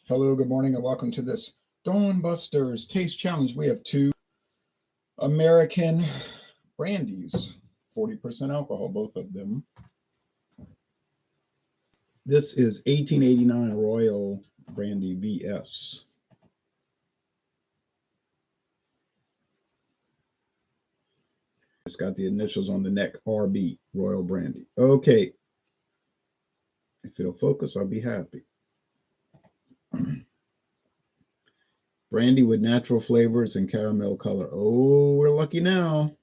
Hello, good morning, and welcome to this Dawn Busters Taste Challenge. We have two American brandies, 40% alcohol, both of them. This is 1889 Royal Brandy V.S. It's got the initials on the neck, RB, Royal Brandy. Okay, if it'll focus, I'll be happy. Brandy with natural flavors and caramel color. Oh, we're lucky now.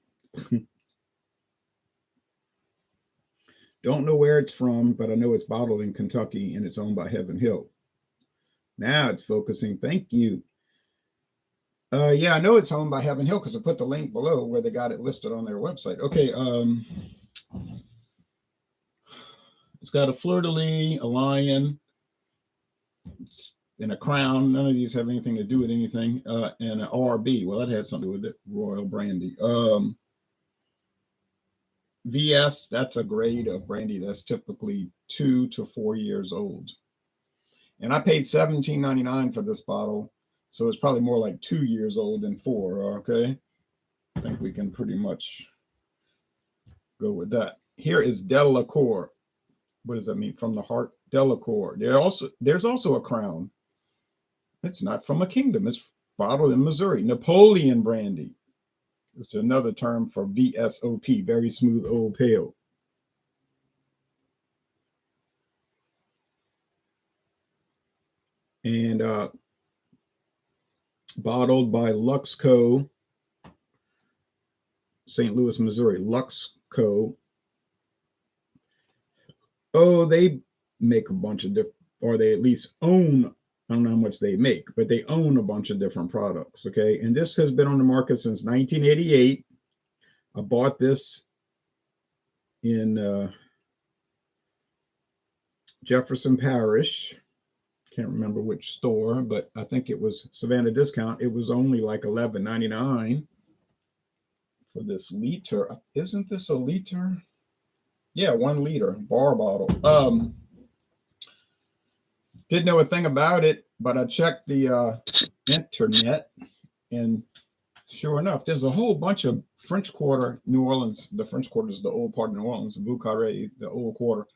Don't know where it's from, but I know it's bottled in Kentucky and it's owned by Heaven Hill. Now it's focusing. Thank you. Yeah, I know it's owned by Heaven Hill because I put the link below where they got it listed on their website. Okay, it's got a fleur-de-lis, a lion, and a crown. None of these have anything to do with anything. And an RB. Well, that has something to do with it. Royal Brandy. VS, that's a grade of brandy that's typically 2 to 4 years old. And I paid $17.99 for this bottle, so it's probably more like 2 years old than 4, okay? I think we can pretty much go with that. Here is Delacore. What does that mean? From the heart? Delacore. There's also a crown. It's not from a kingdom. It's bottled in Missouri. Napoleon Brandy. It's another term for V.S.O.P, very smooth old pale. And bottled by Luxco, St. Louis, Missouri. Luxco. Oh, they make a bunch of different, or they at least own, I don't know how much they make, but they own a bunch of different products, okay? And this has been on the market since 1988. I bought this in Jefferson Parish. Can't remember which store, but I think it was Savannah Discount. It was only like $11.99 for this liter. Isn't this a liter? Yeah, 1 liter bar bottle. Didn't know a thing about it, but I checked the internet, and sure enough, there's a whole bunch of French Quarter, New Orleans. The French Quarter is the old part of New Orleans, Vieux Carré, the old quarter.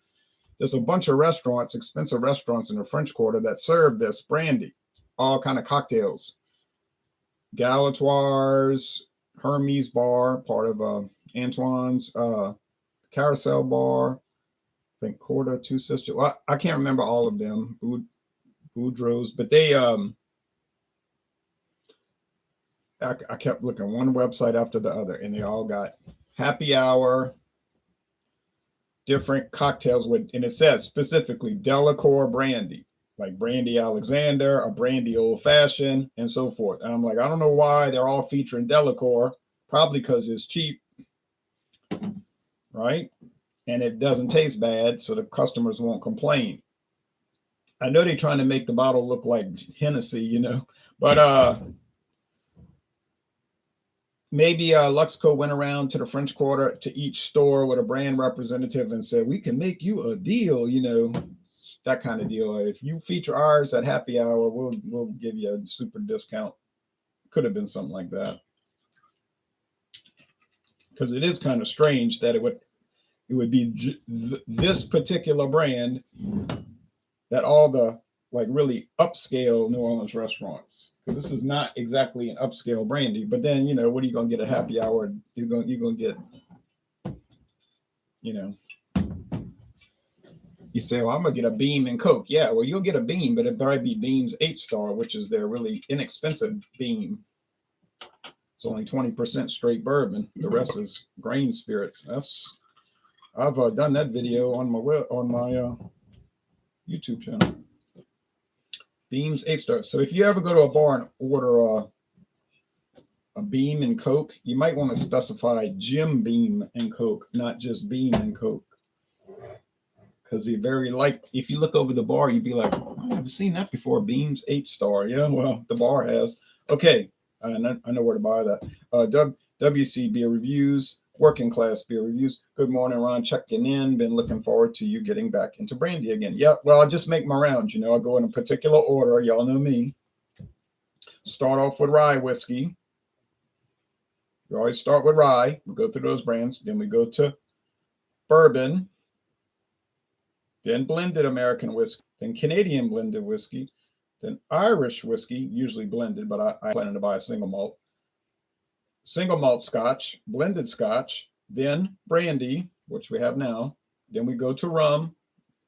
There's a bunch of restaurants, expensive restaurants in the French Quarter that serve this brandy, all kind of cocktails. Galatoire's, Hermes Bar, part of Antoine's, Carousel Bar, I think Corda, Two Sisters. Well, I can't remember all of them, Boudreaux's, but they, I kept looking one website after the other, and they all got happy hour, different cocktails with, and it says specifically Delacore Brandy, like Brandy Alexander, a Brandy Old Fashioned, and so forth. And I'm like, I don't know why they're all featuring Delacore, probably because it's cheap, right? And it doesn't taste bad, so the customers won't complain. I know they're trying to make the bottle look like Hennessy, but maybe Luxco went around to the French Quarter to each store with a brand representative and said, we can make you a deal, that kind of deal. If you feature ours at happy hour, we'll give you a super discount. Could have been something like that. Because it is kind of strange that it would be this particular brand that all the like really upscale New Orleans restaurants, because this is not exactly an upscale brandy. But then, what are you going to get at happy hour? You're going to get, you say, well, I'm going to get a Beam and Coke. Yeah, well, you'll get a Beam, but it might be Beam's 8-star, which is their really inexpensive Beam. It's only 20% straight bourbon. The rest is grain spirits. I've done that video on my YouTube channel. Beam's 8-star. So if you ever go to a bar and order a Beam and Coke, you might want to specify Jim Beam and Coke, not just Beam and Coke. Because you're very if you look over the bar, you'd be like, oh, I've never seen that before. Beam's 8-star. Yeah, well, the bar has. Okay, I know where to buy that. WC Beer Reviews. Working class beer reviews. Good morning, Ron. Checking in. Been looking forward to you getting back into brandy again. Yeah, well, I just make my rounds. You know, I go in a particular order. Y'all know me. Start off with rye whiskey. We always start with rye. We go through those brands. Then we go to bourbon. Then blended American whiskey. Then Canadian blended whiskey. Then Irish whiskey, usually blended, but I plan to buy a single malt. Single malt scotch, blended scotch, then brandy, which we have now. Then we go to rum,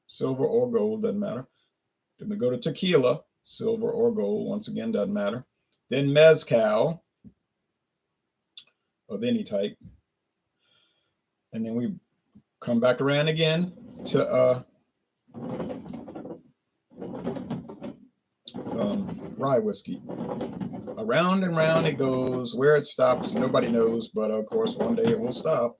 silver or gold, doesn't matter. Then we go to tequila, silver or gold, once again, doesn't matter. Then mezcal of any type. And then we come back around again to rye whiskey. Around and round it goes. Where it stops, nobody knows, but of course, one day it will stop.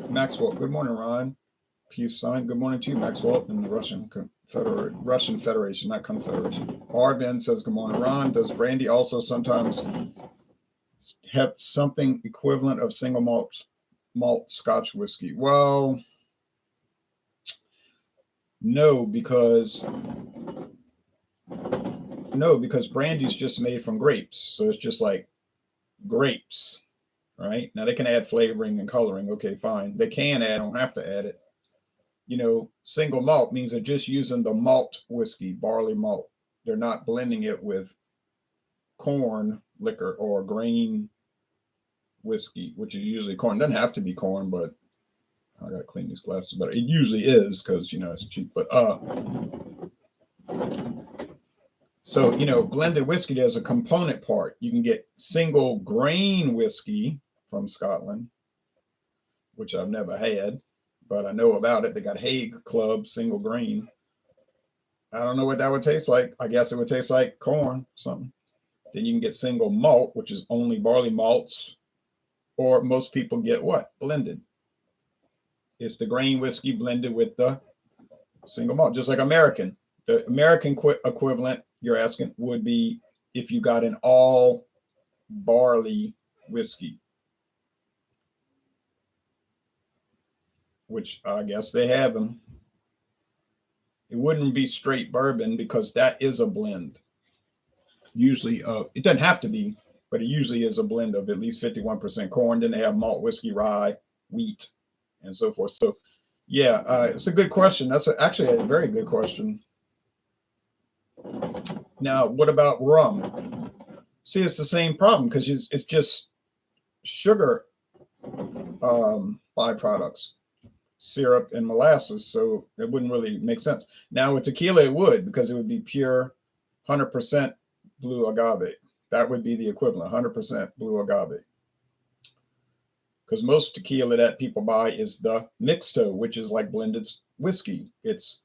Maxwell, good morning, Ron. Peace sign. Good morning to you, Maxwell, in the Russian Federation, not Confederation. Arvin says, good morning, Ron. Does brandy also sometimes have something equivalent of single malt Scotch whiskey? Well, no, because brandy is just made from grapes. So it's just like grapes, right? Now they can add flavoring and coloring. Okay, fine. They can add, don't have to add it. You know, single malt means they're just using the malt whiskey, barley malt. They're not blending it with corn liquor or grain whiskey, which is usually corn. Doesn't have to be corn, but I gotta clean these glasses better. It usually is because, you know, it's cheap. But so, you know, blended whiskey, there's a component part. You can get single grain whiskey from Scotland, which I've never had, but I know about it. They got Hague Club single grain. I don't know what that would taste like. I guess it would taste like corn, something. Then you can get single malt, which is only barley malts, or most people get what? Blended. It's the grain whiskey blended with the single malt, just like American. The American equivalent, you're asking, would be if you got an all barley whiskey, which I guess they have them. It wouldn't be straight bourbon because that is a blend. Usually, it doesn't have to be, but it usually is a blend of at least 51% corn. Then they have malt whiskey, rye, wheat, and so forth. So, yeah, it's a good question. That's actually a very good question. Now, what about rum? See, it's the same problem because it's just sugar byproducts, syrup and molasses. So it wouldn't really make sense. Now with tequila, it would, because it would be pure 100% blue agave. That would be the equivalent, 100% blue agave. Because most tequila that people buy is the mixto, which is like blended whiskey. It's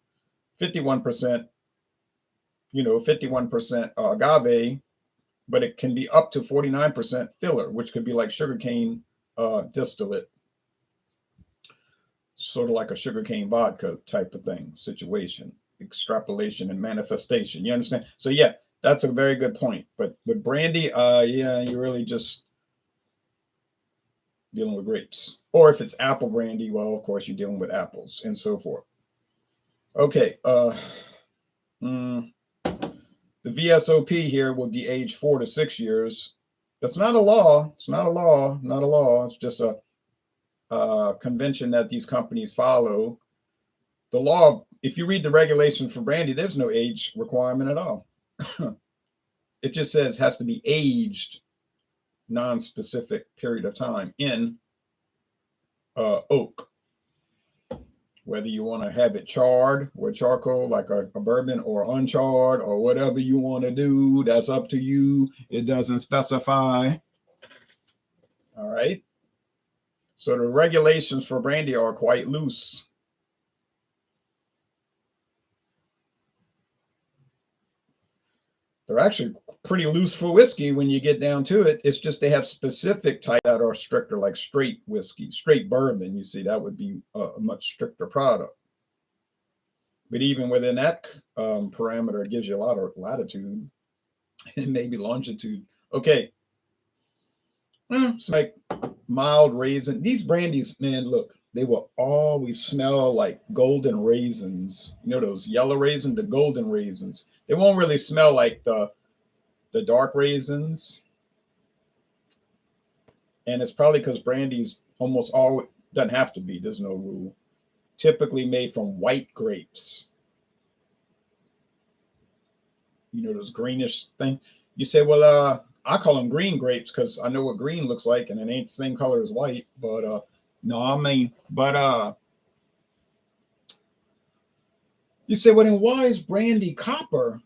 51%, 51% agave, but it can be up to 49% filler, which could be like sugarcane distillate, sort of like a sugarcane vodka type of thing, situation, extrapolation and manifestation. You understand? So yeah, that's a very good point. But with brandy, yeah, you're really just dealing with grapes. Or if it's apple brandy, well, of course, you're dealing with apples and so forth. Okay. The V.S.O.P here would be aged 4 to 6 years. That's not a law. It's not a law. Not a law. It's just a convention that these companies follow. The law, if you read the regulation for brandy, there's no age requirement at all. It just says has to be aged non-specific period of time in oak. Whether you want to have it charred with charcoal like a bourbon or uncharred or whatever you want to do, that's up to you. It doesn't specify. All right. So the regulations for brandy are quite loose. They're actually pretty loose for whiskey when you get down to it. It's just they have specific types that are stricter, like straight whiskey, straight bourbon. You see, that would be a much stricter product. But even within that parameter, it gives you a lot of latitude and maybe longitude. Okay, It's like mild raisin. These brandies, man, look, they will always smell like golden raisins. You know those yellow raisins, the golden raisins. They won't really smell like the dark raisins. And it's probably because brandies almost always doesn't have to be. There's no rule. Typically made from white grapes. You know those greenish thing. You say, well, I call them green grapes because I know what green looks like, and it ain't the same color as white. But no, I mean, but you say, well, then why is brandy copper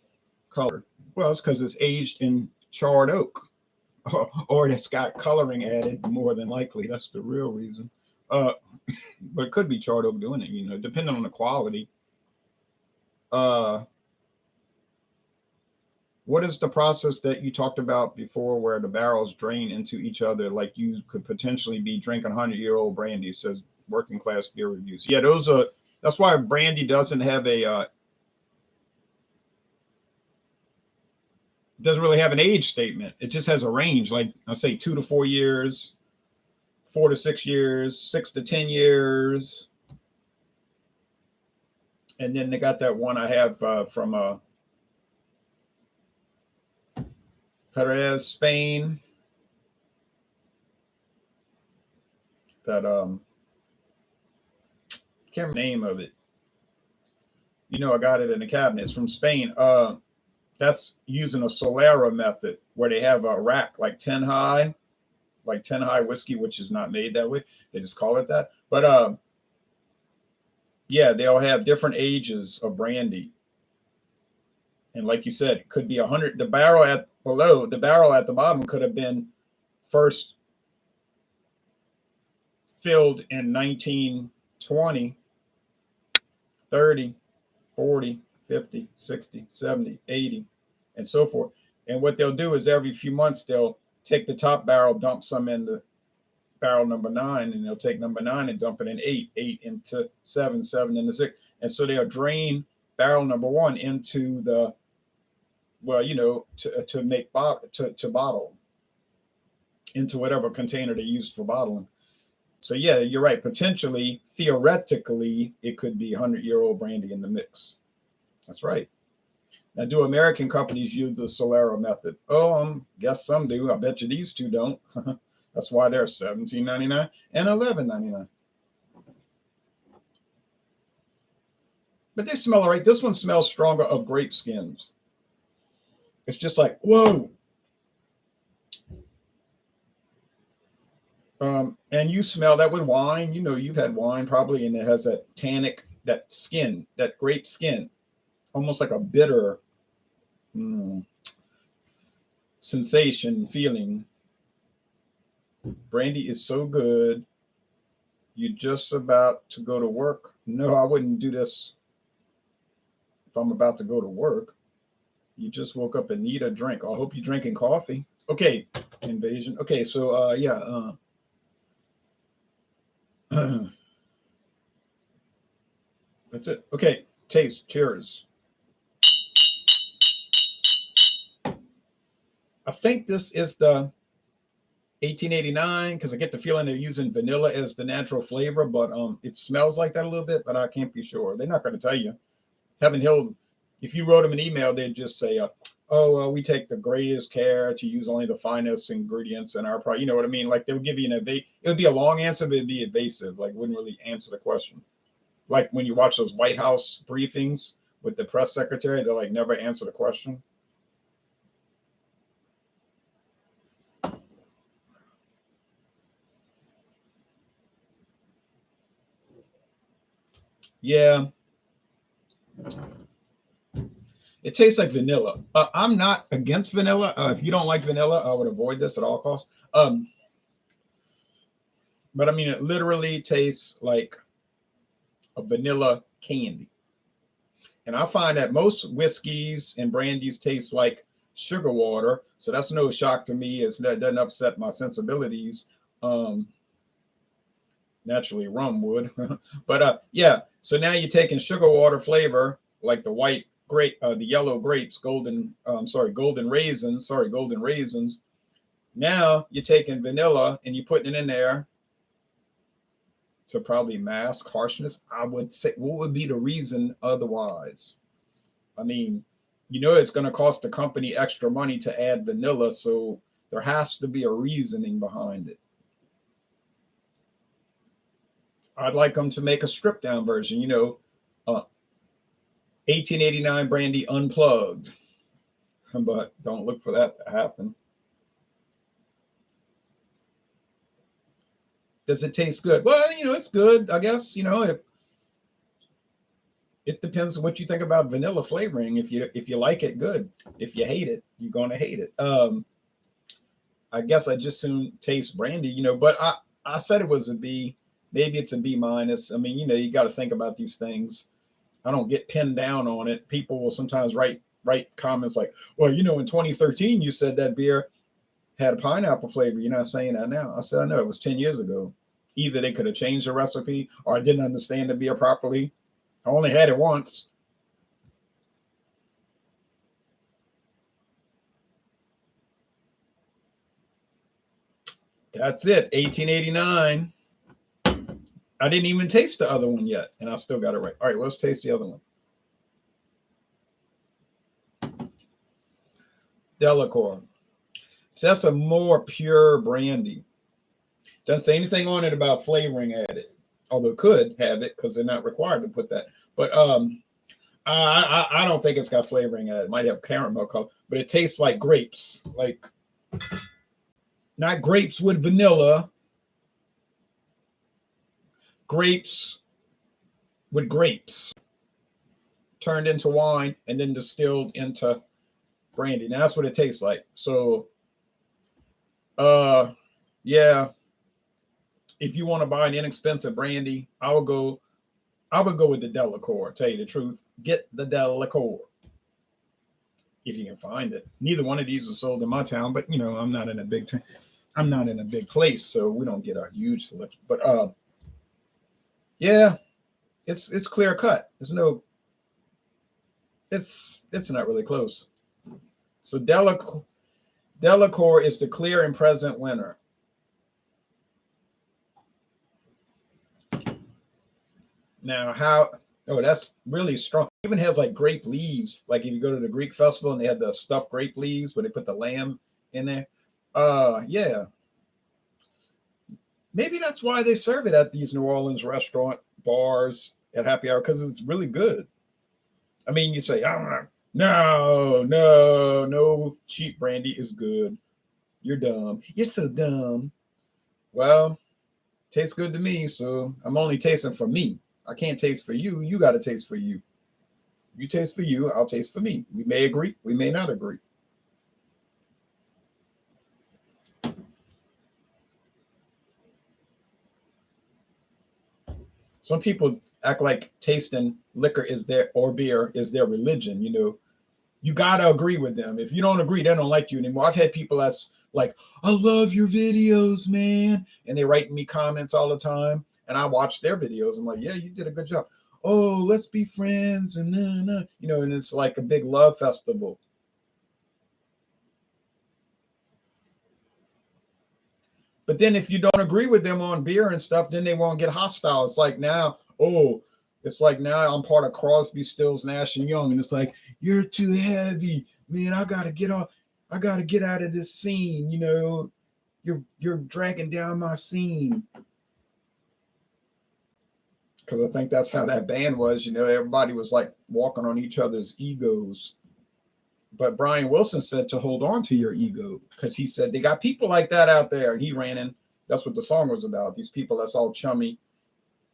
colored? Well, it's because it's aged in charred oak, or it's got coloring added. More than likely, that's the real reason. Uh, but it could be charred oak doing it. You know, depending on the quality. Uh, what is the process that you talked about before where the barrels drain into each other like you could potentially be drinking 100-year-old brandy, says working class beer reviews. Yeah, those are, that's why brandy doesn't have a doesn't really have an age statement. It just has a range, like I say 2 to 4 years, 4 to 6 years, 6 to 10 years. And then they got that one I have from Perez, Spain, that can't remember the name of it. You know, I got it in the cabinet. It's from Spain. That's using a Solera method where they have a rack like 10 high whiskey, which is not made that way. They just call it that. But yeah, they'll have different ages of brandy. And like you said, it could be 100. The barrel at below, the barrel at the bottom could have been first filled in 1920, 30, 40, 50, 60, 70, 80, and so forth. And what they'll do is every few months, they'll take the top barrel, dump some in the barrel number 9, and they'll take number 9 and dump it in 8, 8 into 7, 7 into 6. And so they'll drain barrel number 1 into the, well, you know, to make to bottle into whatever container they use for bottling. So yeah, you're right. Potentially, theoretically, it could be 100-year-old brandy in the mix. That's right. Now, do American companies use the Solera method? Oh, guess some do. I bet you these two don't. That's why they're $17.99 and $11.99. But they smell all right. This one smells stronger of grape skins. It's just like, whoa. And you smell that with wine. You know, you've had wine probably, and it has that tannic, that skin, that grape skin, almost like a bitter sensation, feeling. Brandy is so good. You're just about to go to work. No, I wouldn't do this if I'm about to go to work. You just woke up and need a drink. I hope you're drinking coffee. Okay, invasion. Okay, so yeah. That's it. Okay, taste. Cheers. I think this is the 1889 because I get the feeling they're using vanilla as the natural flavor, but it smells like that a little bit, but I can't be sure. They're not going to tell you. Heaven Hill, if you wrote them an email, they'd just say, we take the greatest care to use only the finest ingredients in our product. You know what I mean? Like they would give you it would be a long answer, but it'd be evasive. Like wouldn't really answer the question. Like when you watch those White House briefings with the press secretary, they like never answer the question. Yeah. It tastes like vanilla. I'm not against vanilla. If you don't like vanilla, I would avoid this at all costs. But I mean, it literally tastes like a vanilla candy. And I find that most whiskeys and brandies taste like sugar water. So that's no shock to me. That doesn't upset my sensibilities. Naturally, rum would. But yeah. So now you're taking sugar water flavor, like the white grape, the yellow grapes, golden raisins, Now you're taking vanilla and you're putting it in there to probably mask harshness. I would say, what would be the reason otherwise? I mean, it's going to cost the company extra money to add vanilla, so there has to be a reasoning behind it. I'd like them to make a stripped down version, 1889 brandy unplugged, but don't look for that to happen. Does it taste good? Well, it's good, I guess. It depends on what you think about vanilla flavoring. If you like it, good. If you hate it, you're gonna hate it. I guess I just soon taste brandy, but I said it was a B. Maybe it's a B minus. I mean, you got to think about these things. I don't get pinned down on it. People will sometimes write comments like, well, in 2013 you said that beer had a pineapple flavor. You're not saying that now. I said, I know, it was 10 years ago. Either they could have changed the recipe or I didn't understand the beer properly. I only had it once. That's it, 1889. I didn't even taste the other one yet, and I still got it right. All right, let's taste the other one. Delacore. So that's a more pure brandy. Doesn't say anything on it about flavoring added, although it could have it because they're not required to put that. But I don't think it's got flavoring added. It might have caramel color, but it tastes like grapes, like not grapes with vanilla, grapes with grapes turned into wine and then distilled into brandy. Now that's what it tastes like. So, yeah. If you want to buy an inexpensive brandy, I would go with the Delacore. Tell you the truth, get the Delacore if you can find it. Neither one of these are sold in my town, but I'm not in a big town. I'm not in a big place, so we don't get a huge selection. But yeah, it's clear cut. There's no, it's not really close. So Delacore is the clear and present winner. Now, that's really strong. It even has like grape leaves. Like if you go to the Greek festival and they had the stuffed grape leaves where they put the lamb in there. Yeah. Maybe that's why they serve it at these New Orleans restaurant bars at happy hour, because it's really good. I mean, you say, no, cheap brandy is good. You're dumb. You're so dumb. Well, tastes good to me, so I'm only tasting for me. I can't taste for you. You got to taste for you. You taste for you. I'll taste for me. We may agree. We may not agree. Some people act like tasting liquor or beer is their religion. You got to agree with them. If you don't agree, they don't like you anymore. I've had people that's like, I love your videos, man. And they write me comments all the time. And I watch their videos. I'm like, yeah, you did a good job. Oh, let's be friends. And and it's like a big love festival. But then if you don't agree with them on beer and stuff, then they won't get hostile. It's like now I'm part of Crosby, Stills, Nash and Young. And it's like, you're too heavy, man. I got to get out of this scene. You're dragging down my scene. Because I think that's how that band was. Everybody was like walking on each other's egos. But Brian Wilson said to hold on to your ego, because he said they got people like that out there. And he ran in. That's what the song was about. These people that's all chummy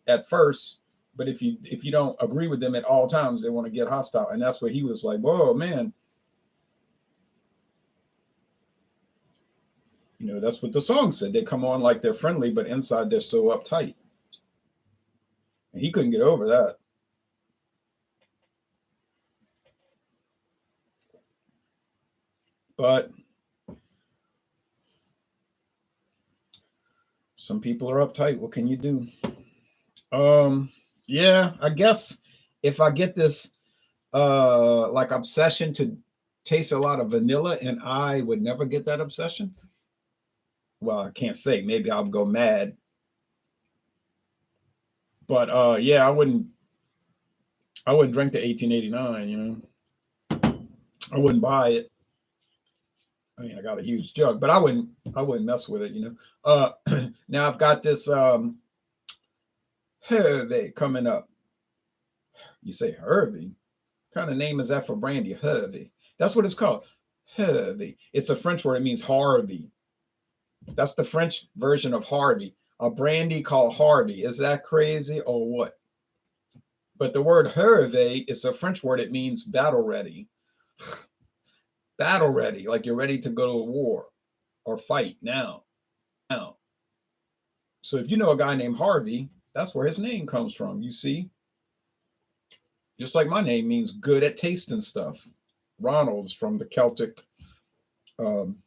at first, but if you don't agree with them at all times, they want to get hostile. And that's what he was like, whoa, man. That's what the song said. They come on like they're friendly, but inside they're so uptight. And he couldn't get over that. But some people are uptight. What can you do? Yeah, I guess if I get this like obsession to taste a lot of vanilla, and I would never get that obsession, Well, I can't say. Maybe I'll go mad. But yeah, I wouldn't drink the 1889, you know. I wouldn't buy it. I mean, I got a huge jug, but I wouldn't mess with it, you know. Now I've got this Hervey coming up. You say Hervey? What kind of name is that for brandy? Hervey. That's what it's called. Hervey. It's a French word. It means Harvey. That's the French version of Harvey. A brandy called Harvey. Is that crazy or what? But the word Hervé is a French word. It means battle ready. Battle ready, like you're ready to go to war or fight now. Now. So if you know a guy named Harvey, that's where his name comes from. You see, just like my name means good at tasting stuff. Ronald's from the Celtic um,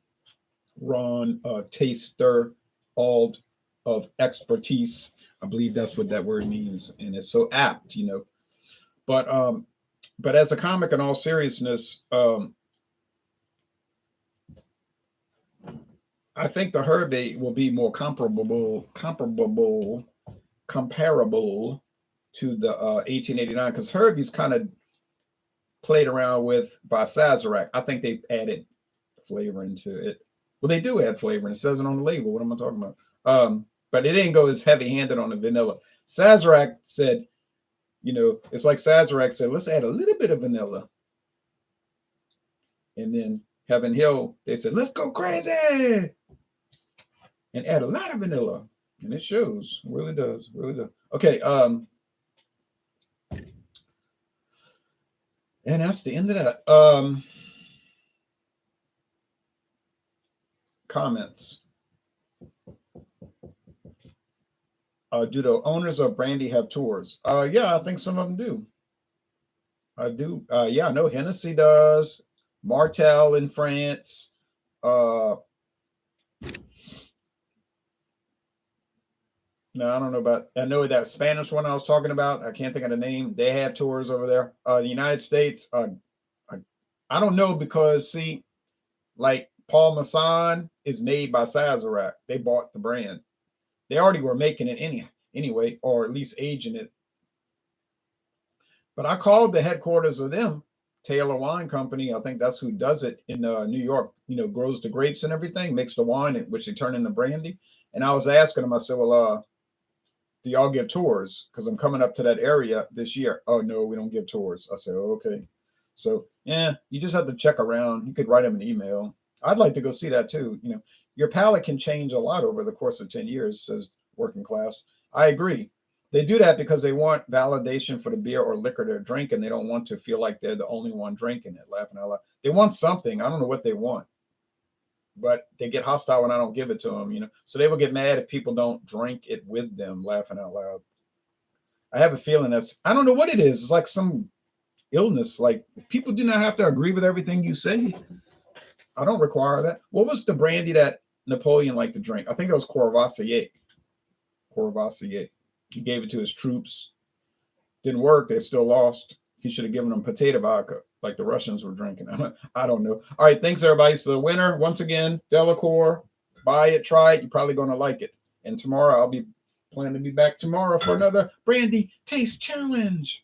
Ron, taster, ald of expertise. I believe that's what that word means, and it's so apt, you know. But but as a comic, in all seriousness, I think the Herbie will be more comparable to the 1889 because Herbie's kind of played around with by Sazerac. I think they added flavor into it. Well, they do add flavor, and it says it on the label. What am I talking about? But it didn't go as heavy-handed on the vanilla. Sazerac said, you know, it's like Sazerac said, let's add a little bit of vanilla. And then Heaven Hill, they said, let's go crazy and add a lot of vanilla. And it shows. It really does. Really does. Okay. And that's the end of that. Comments. Do the owners of Brandy have tours? Yeah, I think some of them do. I do. Yeah, I know Hennessy does. Martel in France. Uh, no, I don't know about. I know that Spanish one I was talking about. I can't think of the name. They have tours over there. The United States. I, I don't know because see, like Paul Masson is made by Sazerac. They bought the brand. They already were making it anyway, or at least aging it. But I called the headquarters of them, Taylor Wine Company. I think that's who does it in New York. You know, grows the grapes and everything, makes the wine, which they turn into brandy. And I was asking them. I said, "Well, do y'all give tours? Because I'm coming up to that area this year." "Oh no, we don't give tours." I said, "Oh, okay." So yeah, you just have to check around. You could write them an email. I'd like to go see that too. You know, your palate can change a lot over the course of 10 years, says Working Class. I agree. They do that because they want validation for the beer or liquor they're drinking. They don't want to feel like they're the only one drinking it, laughing out loud. They want something. I don't know what they want, but they get hostile when I don't give it to them, you know. So they will get mad if people don't drink it with them, laughing out loud. I have a feeling I don't know what it is. It's like some illness. Like people do not have to agree with everything you say. I don't require that. What was the brandy that Napoleon liked to drink? I think it was Courvoisier. Courvoisier. He gave it to his troops. Didn't work. They still lost. He should have given them potato vodka like the Russians were drinking. I don't know. All right. Thanks, everybody. So the winner, once again, Delacore. Buy it. Try it. You're probably going to like it. And tomorrow, I'll be planning to be back tomorrow for another Brandy Taste Challenge.